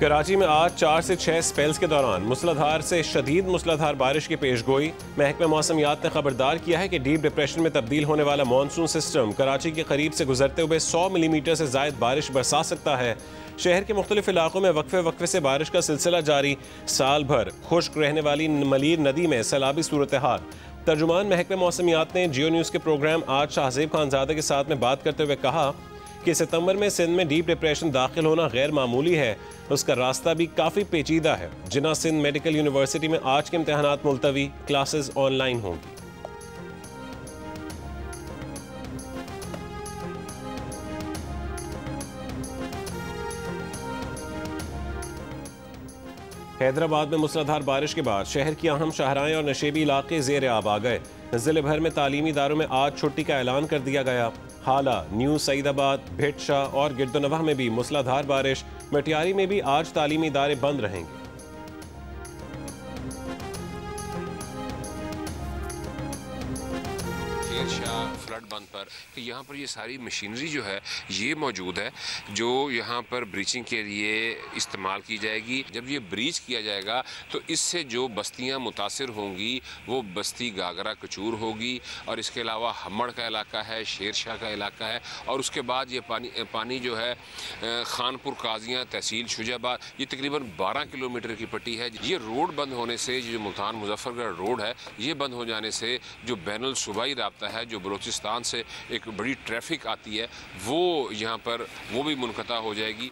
कराची में आज 4 से 6 स्पेल्स के दौरान मूसलाधार से शदीद मूसलाधार बारिश की पेशगोई। महकमा मौसमियात ने खबरदार किया है कि डीप डिप्रेशन में तब्दील होने वाला मानसून सिस्टम कराची के करीब से गुजरते हुए 100 मिलीमीटर से ज़ायद बारिश बरसा सकता है। शहर के मुख्तलिफ इलाकों में वक्फे वक्फे से बारिश का सिलसिला जारी। साल भर खुश्क रहने वाली मलीर नदी में सैलाबी सूरत हाल। तर्जुमान महकमा मौसमियात ने जियो न्यूज़ के प्रोग्राम आज शाहजेब खानजादा के साथ में बात करते हुए कहा कि सितंबर में सिंध में डीप डिप्रेशन दाखिल होना गैर मामूली है। उसका रास्ता भी काफ़ी पेचीदा है। जिन्ना सिंध मेडिकल यूनिवर्सिटी में आज के इम्तहानात मुलतवी, क्लासेस ऑनलाइन होंगी। हैदराबाद में मूसलाधार बारिश के बाद शहर की अहम शाहराएं और नशेबी इलाके ज़ेर आब आ गए। जिले भर में तालीमी इदारों में आज छुट्टी का ऐलान कर दिया गया। हाला, न्यू सईदाबाद, भिट शाह और गिरदोनवाह में भी मूसलाधार बारिश। मटियारी में भी आज तालीमी इदारे बंद रहेंगे। फ्लड बंद पर कि यहाँ पर ये सारी मशीनरी जो है ये मौजूद है जो यहाँ पर ब्रीचिंग के लिए इस्तेमाल की जाएगी। जब ये ब्रीच किया जाएगा तो इससे जो बस्तियाँ मुतासिर होंगी वो बस्ती गागरा कचूर होगी और इसके अलावा हमड़ का इलाका है, शेर शाह का इलाका है और उसके बाद ये पानी जो है खानपुर काजियाँ तहसील शुजाबाद ये तकरीबन 12 किलोमीटर की पट्टी है। ये रोड बंद होने से जो मुल्तान मुजफ्फरगढ़ रोड है ये बंद हो जाने से जो बैनुल सूबाई राब्ता है जो बलूचिस्तान से एक बड़ी ट्रैफिक आती है वो यहाँ पर वो भी मुनक़ता हो जाएगी।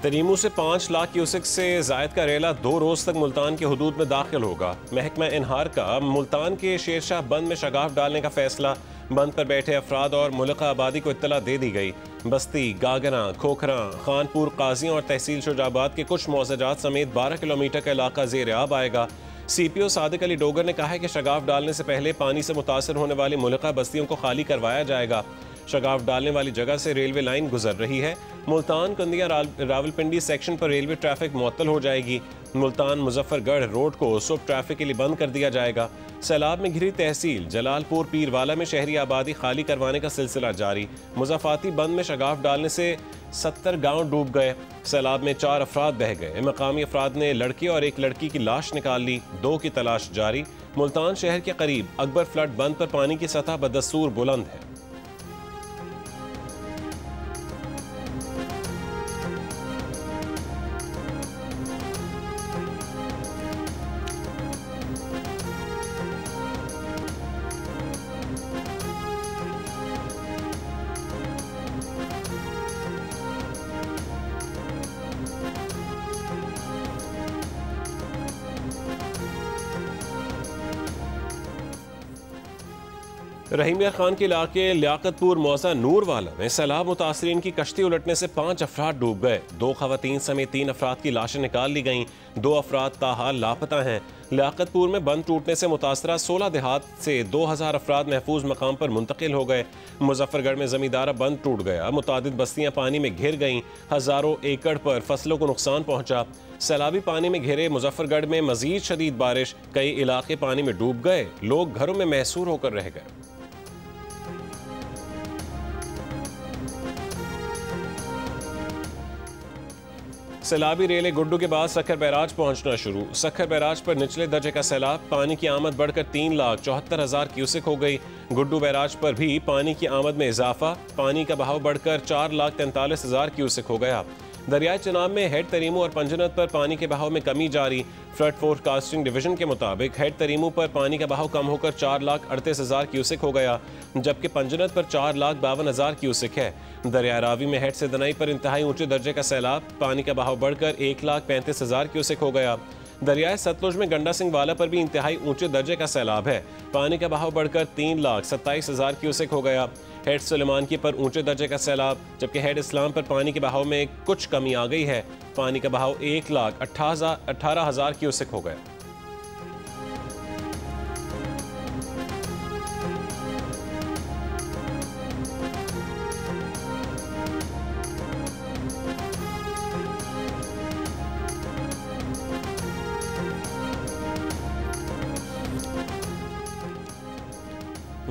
तरीमू से 5 लाख क्यूसेक से जायद का रेला 2 रोज तक मुल्तान के हुदूद में दाखिल होगा। महकमा इनहार का मुल्तान के शेरशाह बंद में शगाफ डालने का फैसला। बंद पर बैठे अफराद और मुल्का आबादी को इत्तला दे दी गई। बस्ती, गागरा, खोखरा, खानपुर काजियाँ और तहसील शुजाबाद के कुछ मौज़ाजात समेत 12 किलोमीटर का इलाका ज़ेर आब आएगा। CPO सादिक अली डोगर ने कहा है कि शगाफ डालने से पहले पानी से मुतासर होने वाली मुल्का बस्तियों को खाली करवाया जाएगा। शगाफ डालने वाली जगह से रेलवे लाइन गुजर रही है। मुल्तान कंदिया रावलपिंडी सेक्शन पर रेलवे ट्रैफिक मुअत्तल हो जाएगी। मुल्तान मुजफ्फरगढ़ रोड को सुबह ट्रैफिक के लिए बंद कर दिया जाएगा। सैलाब में घिरी तहसील जलालपुर पीरवाला में शहरी आबादी खाली करवाने का सिलसिला जारी। मुज़ाफ़ाती बंद में शगाफ डालने से 70 गाँव डूब गए। सैलाब में 4 अफराद बह गए। मकामी अफराद ने लड़के और एक लड़की की लाश निकाल ली। 2 की तलाश जारी। मुल्तान शहर के करीब अकबर फ्लड बंद पर पानी की सतह बदस्तूर बुलंद है। रहीमिया खान के इलाके लियाकतपुर मौजा नूरवाला में सैलाब मुतासरीन की कश्ती उलटने से 5 अफराद डूब गए। 2 खवातीन समेत 3 अफराद की लाशें निकाल ली गईं। 2 अफराद ताहाल लापता हैं। लियाकतपुर में बंद टूटने से मुतासरा 16 देहात से 2000 अफराद महफूज मकाम पर मुंतकिल हो गए। मुजफ्फरगढ़ में जमींदारा बंद टूट गया। मुतादिद बस्तियां पानी में घिर गईं। हजारों एकड़ पर फसलों को नुकसान पहुंचा। सैलाबी पानी में घिरे मुजफ्फरगढ़ में मजीद शदीद बारिश। कई इलाके पानी में डूब गए। लोग घरों में महसूर होकर रह गए। सैलाबी रेले गुड्डू के बाद सखर बैराज पहुंचना शुरू। सखर बैराज पर निचले दर्जे का सैलाब। पानी की आमद बढ़कर 3,74,000 क्यूसेक हो गई। गुड्डू बैराज पर भी पानी की आमद में इजाफा। पानी का बहाव बढ़कर 4,43,000 क्यूसेक हो गया। दरियाई चनाब में हेड तरीमू और पंजनत पर पानी के बहाव में कमी जारी। फ्लड फोरकास्टिंग डिवीजन के मुताबिक हेड तरीमू पर पानी का बहाव कम होकर 4,38,000 क्यूसेक हो गया, जबकि पंजनत पर 4,52,000 क्यूसेक है। दरिया रावी में हेड से दनाई पर इंतहाई ऊंचे दर्जे का सैलाब। पानी का बहाव बढ़कर 1,35,000 क्यूसेक हो गया। दरियाए सतलुज में गंडा सिंह वाला पर भी इंतहाई ऊंचे दर्जे का सैलाब है। पानी का बहाव बढ़कर 3,27,000 क्यूसेक हो गया। हेड सुलेमान की पर ऊंचे दर्जे का सैलाब, जबकि हेड इस्लाम पर पानी के बहाव में कुछ कमी आ गई है। पानी का बहाव 1,18,000 क्यूसेक हो गया।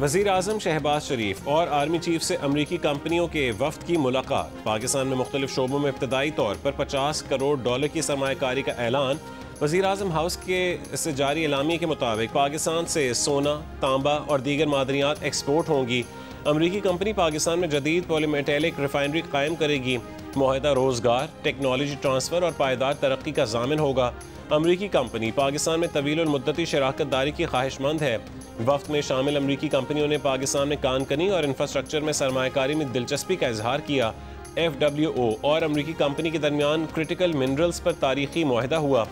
वज़ीर आज़म शहबाज शरीफ और आर्मी चीफ से अमरीकी कंपनियों के वफ्द की मुलाकात। पाकिस्तान में मुख्तलिफ शोबों में इब्तदाई तौर पर $50 करोड़ की सरमायाकारी का ऐलान। वज़ीर आज़म हाउस के से जारी एलामिया के मुताबिक पाकिस्तान से सोना, तांबा और दीगर मादनियात एक्सपोर्ट होंगी। अमरीकी कंपनी पाकिस्तान में जदीद पॉलीमेटेलिक रिफाइनरी कायम करेगी। मुआहदा रोज़गार, टेक्नोलॉजी ट्रांसफ़र और पायदार तरक्की का ज़ामिन होगा। अमरीकी कंपनी पाकिस्तान में तवील मुद्दती शराकत दारी की ख्वाहिशमंद है। वफ्द में शामिल अमरीकी कंपनियों ने पाकिस्तान में कानकनी और इंफ्रास्ट्रक्चर में सरमायाकारी में दिलचस्पी का इजहार किया। FWO और अमरीकी कंपनी के दरमियान क्रिटिकल मिनरल्स पर तारीखी मुआहदा हुआ।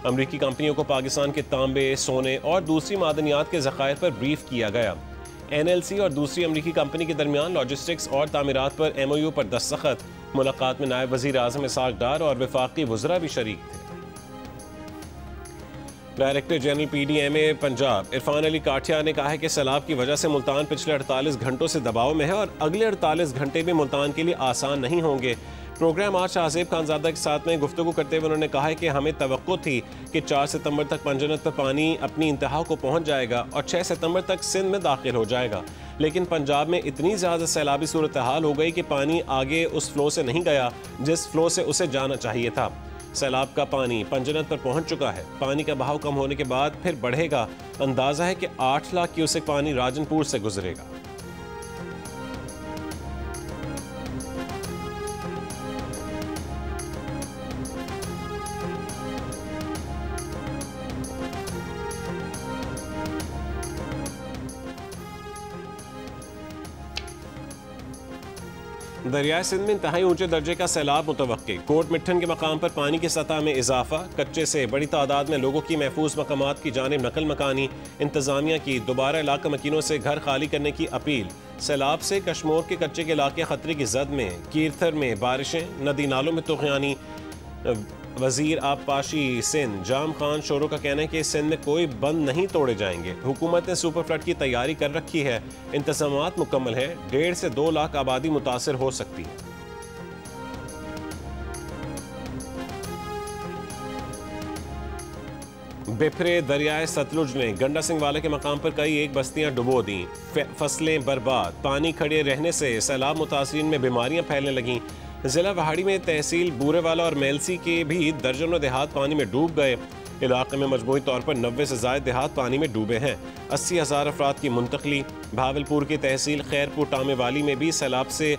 अमरीकी कंपनियों को पाकिस्तान के तांबे, सोने और दूसरी मादनियात के ज़खायर पर ब्रीफ किया गया। NLC और दूसरी अमरीकी कंपनी के दरमियान लॉजिस्टिक्स और तामीरात पर MOU पर दस्तखत। मुलाकात में नायब वज़ीर आज़म इसहाक डार और वफाकी वज़रा भी शरीक थे। Director general PDMA Punjab Irfan Ali Kathia ने कहा है कि सैलाब की वजह से मुल्तान पिछले 48 घंटों से दबाव में है और अगले 48 घंटे भी मुल्तान के लिए आसान नहीं होंगे। प्रोग्राम आज शाहजेब खानजादा के साथ में गुफ्तगू करते हुए उन्होंने कहा है कि हमें तवक्को थी कि 4 सितंबर तक पंजनत पर पानी अपनी इंतहा को पहुंच जाएगा और 6 सितंबर तक सिंध में दाखिल हो जाएगा, लेकिन पंजाब में इतनी ज़्यादा सैलाबी सूरत हाल हो गई कि पानी आगे उस फ्लो से नहीं गया जिस फ्लो से उसे जाना चाहिए था। सैलाब का पानी पंजनत पर पहुंच चुका है। पानी का बहाव कम होने के बाद फिर बढ़ेगा। अंदाजा है कि 8 लाख क्यूसेक पानी राजनपुर से गुजरेगा। दरियाए सिंध में इंतहाई ऊंचे दर्जे का सैलाब मुतवक्की। कोट मिट्ठन के मकाम पर पानी की सतह में इजाफा। कच्चे से बड़ी तादाद में लोगों की महफूज मकामात की जानिब नकल मकानी। इंतजामिया की दोबारा इलाका मकीनों से घर खाली करने की अपील। सैलाब से कश्मोर के कच्चे के इलाके खतरे की जद में। कीरथर में बारिशें, नदी नालों में तुग़यानी। वजीर आबपाशी सिंध जाम खान शोरो का कहना है कि सिंध में कोई बंद नहीं तोड़े जाएंगे। हुकूमत ने सुपर फ्लड की तैयारी कर रखी है। इंतजामात मुकम्मल है। 1.5 से 2 लाख आबादी मुतासर हो सकती है। बिफरे दरियाए सतलुज ने गंडा सिंह वाले के मकाम पर कई एक बस्तियां डुबो दी। फसलें बर्बाद। पानी खड़े रहने से सैलाब मुतासरीन में बीमारियां फैलने लगीं। जिला पहाड़ी में तहसील बूरेवाला और मेलसी के भी दर्जनों देहात पानी में डूब गए। इलाके में मजमूई तौर पर 90 से ज़ायद देहात पानी में डूबे हैं। 80,000 अफराद की मुंतकली। भावलपुर की तहसील खैरपुर टामेवाली में भी सैलाब से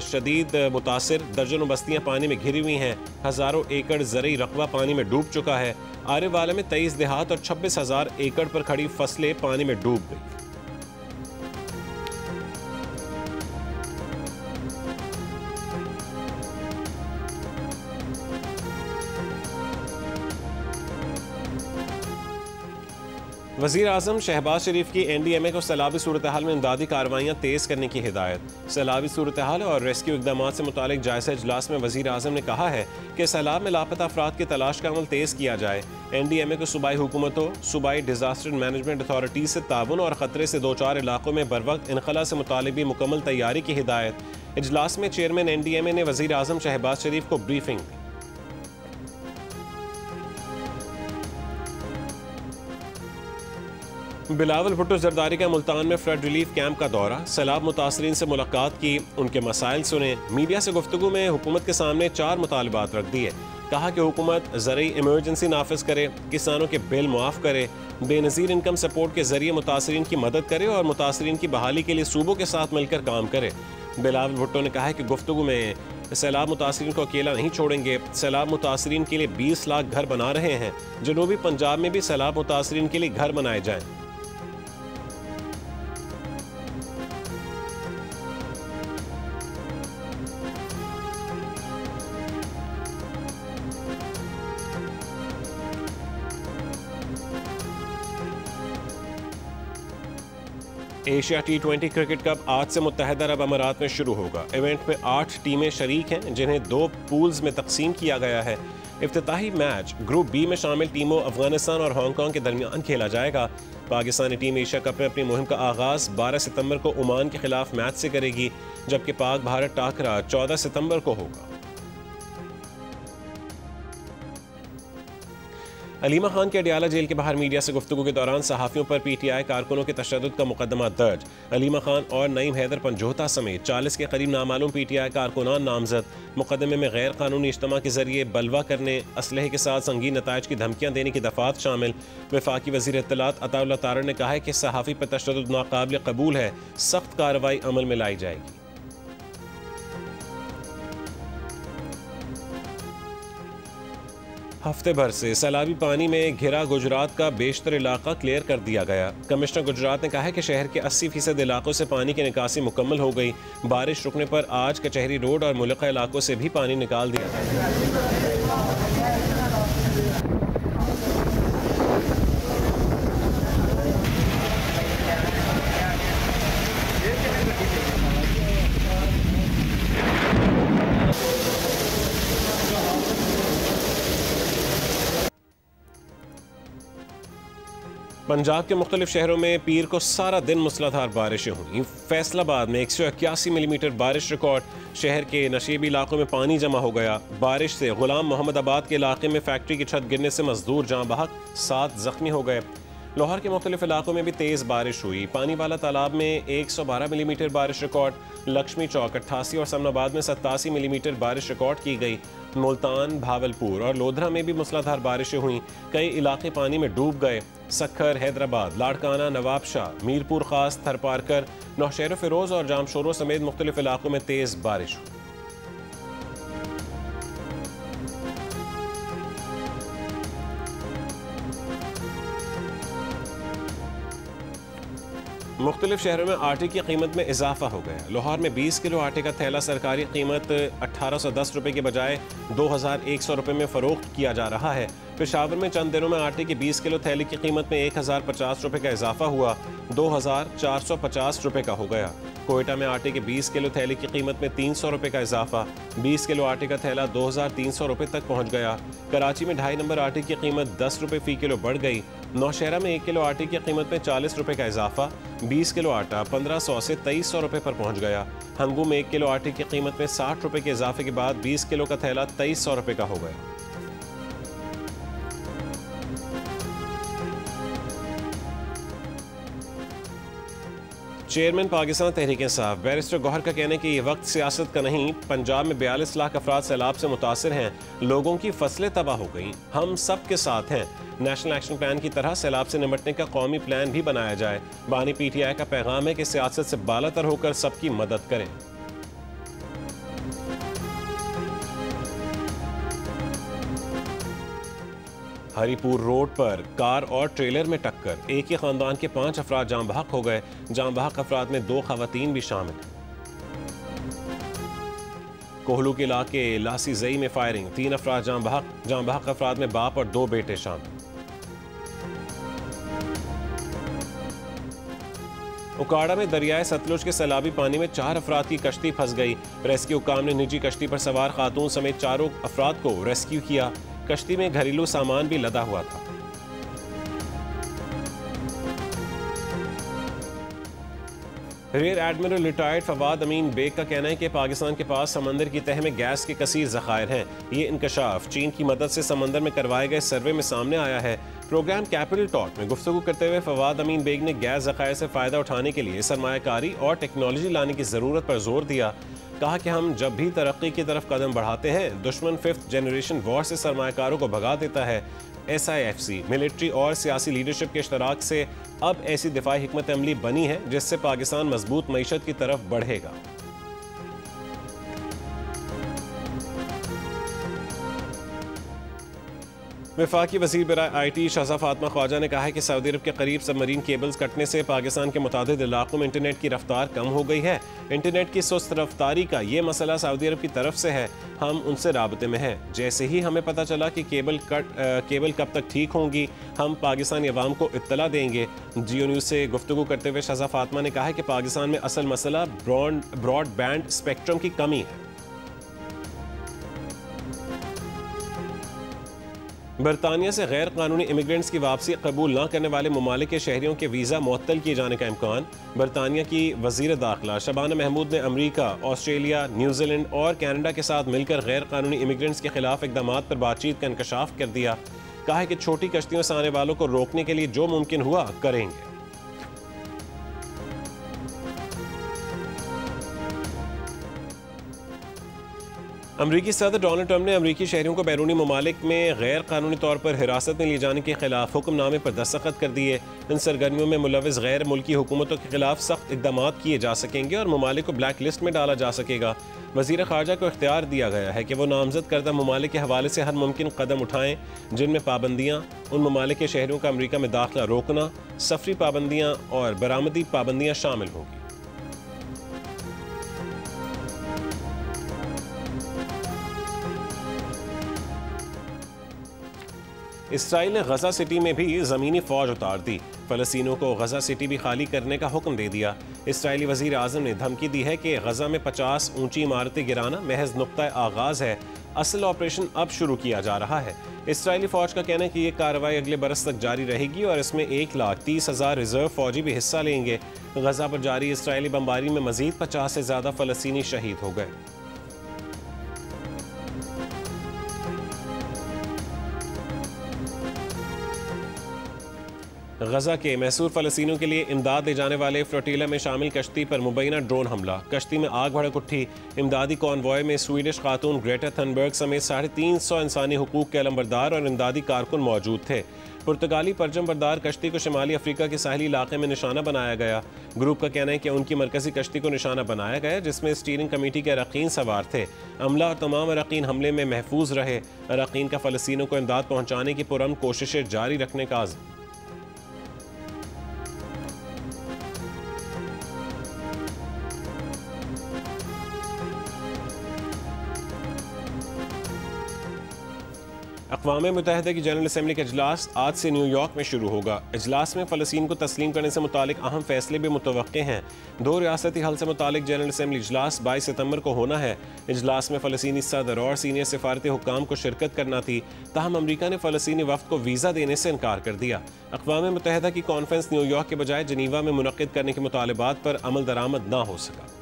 शदीद मुतासिर। दर्जनों बस्तियां पानी में घिरी हुई हैं। हज़ारों एकड़ ज़रई रकबा पानी में डूब चुका है। आरेवाला में 23 देहात और 26,000 एकड़ पर खड़ी फसलें पानी में डूब गई। वज़ीर आज़म शहबाज शरीफ की NDMA को सैलाबी सूरत हाल में इमदादी कार्रवाइयाँ तेज़ करने की हिदायत। सैलाबी सूरत हाल और रेस्क्यू इक़दामात से मुतालिक जायज़ा इजलास में वज़ीर आज़म ने कहा है कि सैलाब में लापता अफराद की तलाश का अमल तेज़ किया जाए। NDMA को सूबाई हुकूमतों, सूबाई डिज़ास्टर मैनेजमेंट अथॉरिटीज़ से ताउन और ख़तरे से 2-4 इलाकों में बर वक्त इनखला से मुतालिक भी मुकम्मल तैयारी की हिदायत। इजलास में चेयरमैन NDMA ने वज़ीर आज़म शहबाज शरीफ को ब्रीफिंग दी। बिलावल भुट्टो जरदारी का मुल्तान में फ्लड रिलीफ कैंप का दौरा। सैलाब मुतासरीन से मुलाकात की, उनके मसाइल सुने। मीडिया से गुफ्तगू में हुकूमत के सामने 4 मुतालबात रख दिए। कहा कि हुकूमत ज़रई इमरजेंसी नाफिज करे, किसानों के बिल मुआफ़ करे, बेनज़ीर इनकम सपोर्ट के ज़रिए मुतासरीन की मदद करे और मुतासरीन की बहाली के लिए सूबों के साथ मिलकर काम करे। बिलावल भुट्टो ने कहा है कि गुफ्तगू में सैलाब मुतासरीन को अकेला नहीं छोड़ेंगे। सैलाब मुतासरीन के लिए 20 लाख घर बना रहे हैं। जनूबी पंजाब में भी सैलाब मुतासरीन के लिए घर बनाए जाएँ। एशिया T20 क्रिकेट कप आज से मुत्तहदा अरब अमारात में शुरू होगा। इवेंट में 8 टीमें शरीक हैं, जिन्हें 2 पूल्स में तकसीम किया गया है। इफ्तिताही मैच ग्रुप बी में शामिल टीमों अफगानिस्तान और हांगकांग के दरमियान खेला जाएगा। पाकिस्तानी टीम एशिया कप में अपनी मुहिम का आगाज़ 12 सितंबर को ओमान के खिलाफ मैच से करेगी, जबकि पाक भारत टाकरा 14 सितंबर को होगा। अलीमा खान के अडियाला जेल के बाहर मीडिया से गुफ्तगू के दौरान सहाफ़ियों पर PTI कारकुनों के तशद्दुद का मुकदमा दर्ज। अलीमा खान और नईम हैदर पंजोता समेत 40 के करीब नामालूम PTI कारकुनान नामजद। मुकदमे में गैर कानूनी इज्तिमा के जरिए बलवा करने, असलहे के साथ संगीन नताइज की धमकियाँ देने की दफात शामिल। वफाकी वज़ीर इत्तलात अताउल्लाह तारड़ ने कहा है कि सहाफ़ी पर तशद्दुद नाकाबिल कबूल है, सख्त कार्रवाई अमल में लाई जाएगी। हफ्ते भर से सैलाबी पानी में घिरा गुजरात का बेशतर इलाका क्लियर कर दिया गया। कमिश्नर गुजरात ने कहा है कि शहर के 80% इलाकों से पानी की निकासी मुकम्मल हो गई। बारिश रुकने पर आज कचहरी रोड और मुल्का इलाकों से भी पानी निकाल दिया गया। पंजाब के मुख्तलिफ शहरों में पीर को सारा दिन मूसलाधार बारिशें हुई। फैसलाबाद में 181 मिलीमीटर बारिश रिकॉर्ड। शहर के नशीबी इलाकों में पानी जमा हो गया। बारिश से गुलाम मोहम्मद आबाद के इलाके में फैक्ट्री की छत गिरने से मजदूर जाँ बहक, 7 जख्मी हो गए। लाहौर के मुख्तलिफ इलाकों में भी तेज़ बारिश हुई। पानी वाला तालाब में 112 मिलीमीटर बारिश रिकॉर्ड। लक्ष्मी चौक 88 और समनाबाद में 87 मिलीमीटर बारिश रिकॉर्ड की गई। मुल्तान, भावलपुर और लोधरा में भी मूसलाधार बारिशें हुई। कई इलाके पानी में डूब गए। सक्खर, हैदराबाद, लाड़काना, नवाबशाह, मीरपुर खास, थरपारकर, नौशहर फिरोज और जामशोरो समेत मुख्तलिफ इलाकों में तेज़ बारिश हुई। मुख्तलिफ शहरों में आटे की कीमत में इजाफा हो गया। लाहौर में 20 किलो आटे का थैला सरकारी कीमत 1810 रुपये के बजाय 2100 रुपये में फ़रोख्त किया जा रहा है। पेशावर में चंद दिनों में आटे की 20 किलो थैले की कीमत में 1050 रुपये का इजाफा हुआ, 2450 रुपये का हो गया। कोयटा में आटे के 20 किलो थैले की कीमत में 300 रुपये का इजाफा, 20 किलो आटे का थैला 2300 रुपये तक पहुँच गया। कराची में 2.5 नंबर आटे की कीमत 10 रुपये फ़ी किलो बढ़ गई। नौशहरा में 1 किलो आटे की कीमत में 40 रुपये का इजाफा, 20 किलो आटा 1500 से 2300 रुपये पर पहुँच गया। हंगू में 1 किलो आटे की कीमत में 60 रुपये के इजाफे के बाद 20 किलो का थैला 2300 रुपये का हो गया। चेयरमैन पाकिस्तान तहरीक इंसाफ बैरिस्टर गौहर का कहना है कि ये वक्त सियासत का नहीं। पंजाब में 42 लाख अफराद सैलाब से मुतासिर हैं। लोगों की फसलें तबाह हो गई। हम सब के साथ हैं। नेशनल एक्शन प्लान की तरह सैलाब से निपटने का कौमी प्लान भी बनाया जाए। बानी PTI का पैगाम है कि सियासत से बालातर होकर सबकी मदद करें। हरीपुर रोड पर कार और ट्रेलर में टक्कर, एक ही खानदान के 5 अफराद जाँ बहक हो गए। जाँ बहक अफराद में 2 खवातीन भी शामिल हैं। कोहलू के इलाके लासी जई में फायरिंग, 3 अफराद जाँ बहक अफराद में बाप और 2 बेटे शामिल। उकाड़ा में दरियाए सतलुज के सैलाबी पानी में 4 अफराद की कश्ती फंस गई। रेस्क्यू काम ने निजी कश्ती पर सवार खातून समेत 4 अफराद को रेस्क्यू किया। कश्ती में घरेलू सामान भी लदा हुआ था। रियर एडमिरल रिटायर्ड फवाद अमीन बेग का कहना है कि पाकिस्तान के पास समंदर की तह में गैस के कसीर ज़खायर हैं। ये इंकशाफ चीन की मदद से समंदर में करवाए गए सर्वे में सामने आया है। प्रोग्राम कैपिटल टॉक में गुफ्तगू करते हुए फवाद अमीन बेग ने गैस ज़खायर से फ़ायदा उठाने के लिए सरमायाकारी और टेक्नोलॉजी लाने की ज़रूरत पर जोर दिया। कहा कि हम जब भी तरक्की की तरफ कदम बढ़ाते हैं, दुश्मन 5th जनरेशन वॉर से सरमायाकारों को भगा देता है। SIFC मिलिट्री और सियासी लीडरशिप के इश्तराक से अब ऐसी दिफाई हिकमत अमली बनी है जिससे पाकिस्तान मजबूत मईशत की तरफ बढ़ेगा। वफाकी वज़ीर बराए IT शाहज़ा फातिमा ख्वाजा ने कहा है कि सऊदी अरब के करीब सबमरीन केबल्स कटने से पाकिस्तान के मुतादिद इलाकों में इंटरनेट की रफ्तार कम हो गई है। इंटरनेट की सुस्त रफ्तारी का ये मसला सऊदी अरब की तरफ से है। हम उनसे राबते में हैं। जैसे ही हमें पता चला कि केबल कब तक ठीक होंगी, हम पाकिस्तानी अवाम को इत्तला देंगे। जियो न्यूज़ से गुफ्तगू करते हुए शाहज़ा फातिमा ने कहा है कि पाकिस्तान में असल मसला ब्रॉडबैंड स्पेक्ट्रम की कमी है। बरतानिया से गैर कानूनी इमिग्रेंट्स की वापसी कबूल न करने वाले ममालिक के शहरियों के वीज़ा मुअत्तल किए जाने का इम्कान। बरतानिया की वज़ीर दाखिला शबाना महमूद ने अमरीका, ऑस्ट्रेलिया, न्यूजीलैंड और कनाडा के साथ मिलकर गैर कानूनी इमिग्रेंट्स के खिलाफ इकदामात पर बातचीत का इंकशाफ कर दिया। कहा है कि छोटी कश्तियों से आने वालों को रोकने के लिए जो मुमकिन हुआ करेंगे। अमरीकी सदर डोनाल्ड ट्रंप ने अमरीकी शहरियों को बैरूनी ममालिक में गैर कानूनी तौर पर हिरासत में लिए जाने के खिलाफ हुक्मनामे पर दस्तखत कर दिए। इन सरगर्मियों में मुलविस गैर मुल्की हुकूमतों के खिलाफ सख्त इकदाम किए जा सकेंगे और ममालिक को ब्लैक लिस्ट में डाला जा सकेगा। वज़ीर ख़ारजा को इख्तियार दिया गया है कि वो नामजद करदा ममालिक के हवाले से हर मुमकिन कदम उठाएं जिनमें पाबंदियाँ, उन ममालिक के शहरियों का अमरीका में दाखिला रोकना, सफरी पाबंदियाँ और बरामदी पाबंदियाँ शामिल होंगी। इसराइल ने गजा सिटी में भी ज़मीनी फ़ौज उतार दी। फ़लस्तीनियों को गजा सिटी भी खाली करने का हुक्म दे दिया। इसराइली वज़ीर आज़म ने धमकी दी है कि गजा में 50 ऊंची इमारतें गिराना महज नुक्ता आगाज़ है, असल ऑपरेशन अब शुरू किया जा रहा है। इसराइली फ़ौज का कहना है कि ये कार्रवाई अगले बरस तक जारी रहेगी और इसमें 1,30,000 रिजर्व फ़ौजी भी हिस्सा लेंगे। गजा पर जारी इसराइली बमबारी में मज़ीद 50 से ज़्यादा फ़लस्तीनी शहीद हो गए। गजा के महसूर फ़लस्तीनियों के लिए इमदाद ले जाने वाले फ्लोटीला में शामिल कश्ती पर मुबैना ड्रोन हमला, कश्ती में आग भड़क उठी। इमदादी कॉन्वॉय में स्वीडिश खातून ग्रेटा थनबर्ग समेत 350 इंसानी हुकूक के अलमबरदार और इमदादी कारकुन मौजूद थे। पुर्तगाली परचम बरदार कश्ती को शुमाली अफ्रीका के साहली इलाके में निशाना बनाया गया। ग्रुप का कहना है कि उनकी मरकजी कश्ती को निशाना बनाया गया जिसमें स्टीयरिंग कमेटी के अरकान सवार थे। अमला और तमाम अरकान हमले में महफूज रहे। अरकान का फ़लस्तीनियों को इमदाद पहुँचाने की पुरअमन कोशिशें जारी रखने का आज़म। अक़वाम मुत्तहिदा की जनरल असम्बली का इजलास आज से न्यूयॉर्क में शुरू होगा। इजलास में फ़लस्तीन को तस्लीम करने से मुतालिक अहम फैसले भी मुतवक्के हैं। 2 रियासती हल से मुतालिक जनरल असम्बली इजलास 22 सितंबर को होना है। इजलास में फ़लस्तीनी सदर और सीनियर सिफारती हुक्काम को शिरकत करना थी, ताहम अमरीका ने फ़लस्तीनी वफ़द को वीज़ा देने से इनकार कर दिया। अक़वाम मुत्तहिदा की कॉन्फ्रेंस न्यूयॉर्क के बजाय जनीवा में मुनक़्क़िद करने के मुतालबात पर अमल दरामद ना हो सका।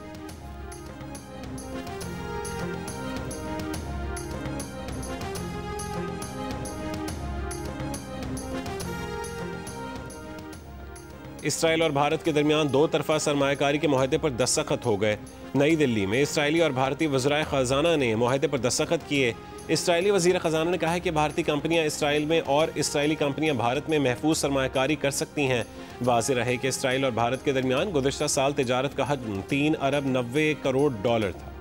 इसराइल और भारत के दरमियान 2 तरफ़ा सरमायाकारी के मुआहदे पर दस्तखत हो गए। नई दिल्ली में इसराइली और भारतीय वज़राए ख़ज़ाना ने मुआहदे पर दस्तखत किए। इसराइली वज़ीर ख़ज़ाना ने कहा है कि भारतीय कंपनियां इसराइल में और इसराइली कंपनियां भारत में महफूज सरमायाकारी कर सकती हैं। वाज़ेह रहे कि इसराइल और भारत के दरमियान गुज़िश्ता साल तिजारत का हजम $3 अरब 90 करोड़ था।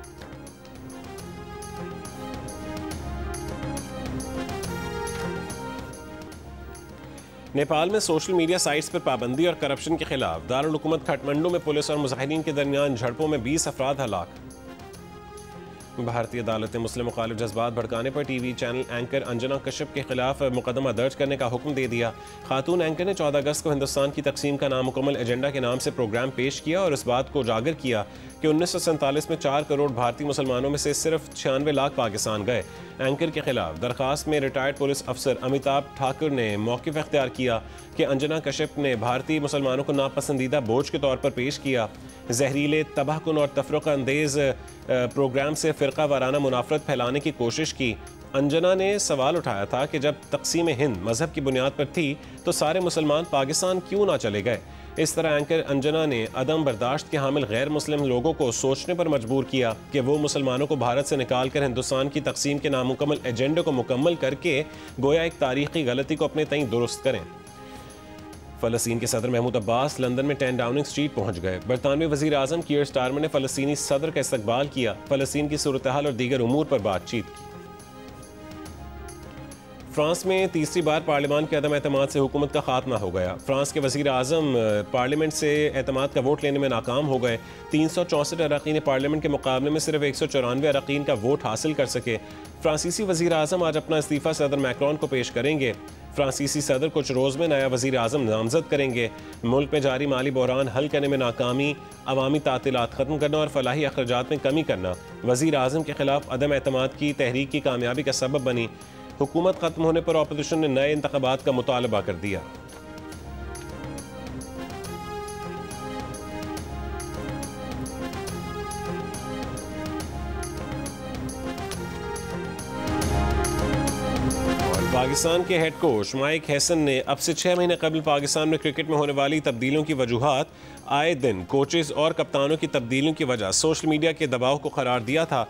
नेपाल में सोशल मीडिया साइट्स पर पाबंदी और करप्शन के खिलाफ दारुल हुकूमत काठमांडू में पुलिस और मुजाहिदीन के दरमियान झड़पों में 20 अफराद हलाक। भारतीय अदालत ने मुस्लिम मुखालिफ जज्बात भड़काने पर TV channel anchor Anjana Kashyap के खिलाफ मुकदमा दर्ज करने का हुक्म दे दिया। खातून एंकर ने 14 अगस्त को हिंदुस्तान की तकसीम का नामुकम्मल एजेंडा के नाम से प्रोग्राम पेश किया और इस बात को उजागर किया कि 1947 में 4 करोड़ भारतीय मुसलमानों में से सिर्फ 96 लाख पाकिस्तान गए। एंकर के खिलाफ दरखास्त में रिटायर्ड पुलिस अफसर अमिताभ ठाकुर ने मौक़िफ़ इख्तियार किया कि अंजना कश्यप ने भारतीय मुसलमानों को नापसंदीदा बोझ के तौर पर पेश किया। जहरीले, तबाहकुन और तफरुक़ अंदेज़ प्रोग्राम से फ़िरका वाराना मुनाफरत फैलाने की कोशिश की। अंजना ने सवाल उठाया था कि जब तक़सीम हिंद मज़हब की बुनियाद पर थी तो सारे मुसलमान पाकिस्तान क्यों ना चले गए। इस तरह एंकर अंजना ने अदम बर्दाश्त के हामिल गैर मुस्लिम लोगों को सोचने पर मजबूर किया कि वो मुसलमानों को भारत से निकाल कर हिंदुस्तान की तक़सीम के नामुकम्मल एजेंडे को मुकम्मल करके गोया एक तारीखी गलती को अपने तईं दुरुस्त करें। फ़लस्तीन के सदर महमूद अब्बास लंदन में 10 डाउनिंग स्ट्रीट पहुंच गए। बरतानवी वज़ीर आज़म कीयर स्टारमर ने फ़लस्तीनी सदर का इस्तकबाल किया, फ़लस्तीन की सूरत हाल और दीगर उमूर पर बातचीत की। फ्रांस में तीसरी बार पार्लियामान के अदम एतमाद से हुकूमत का खात्मा हो गया। फ्रांस के वज़ीर आज़म पार्लियामेंट से एतमाद का वोट लेने में नाकाम हो गए। 364 अरकान पार्लियामेंट के मुकाबले में सिर्फ 194 अरकान का वोट हासिल कर सके। फ्रांसीसी वज़ीर आज़म आज अपना इस्तीफ़ा सदर मैक्रोन को पेश करेंगे। फ्रांसीसी सदर कुछ रोज़ में नया वज़ीर आज़म नामज़द करेंगे। मुल्क में जारी माली बहरान हल करने में नाकामी, अवामी तातीलात ख़त्म करना और फलाही अखराजात में कमी करना वज़ीर आज़म के खिलाफ अदम एतमाद की तहरीक की कामयाबी का सबब बनी। हुकूमत ख़त्म होने पर अपोजिशन ने नए इंतख़ाबात का मुतालबा कर दिया। पाकिस्तान के हेड कोच माइक हैसन ने अब से 6 महीने कबल पाकिस्तान में क्रिकेट में होने वाली तब्दीलियों की वजूहात आए दिन कोचेज और कप्तानों की तब्दीलियों की वजह सोशल मीडिया के दबाव को करार दिया था।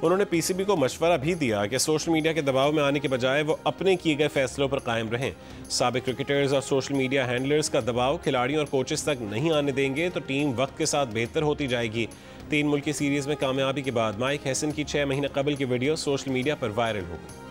उन्होंने पीसीबी को मशवरा भी दिया कि सोशल मीडिया के दबाव में आने के बजाय वो अपने किए गए फैसलों पर कायम रहें। साबिक क्रिकेटर्स और सोशल मीडिया हैंडलर्स का दबाव खिलाड़ियों और कोचेस तक नहीं आने देंगे तो टीम वक्त के साथ बेहतर होती जाएगी। 3 मुल्की सीरीज में कामयाबी के बाद माइक हैसन की 6 महीने कबल की वीडियो सोशल मीडिया पर वायरल हो गई।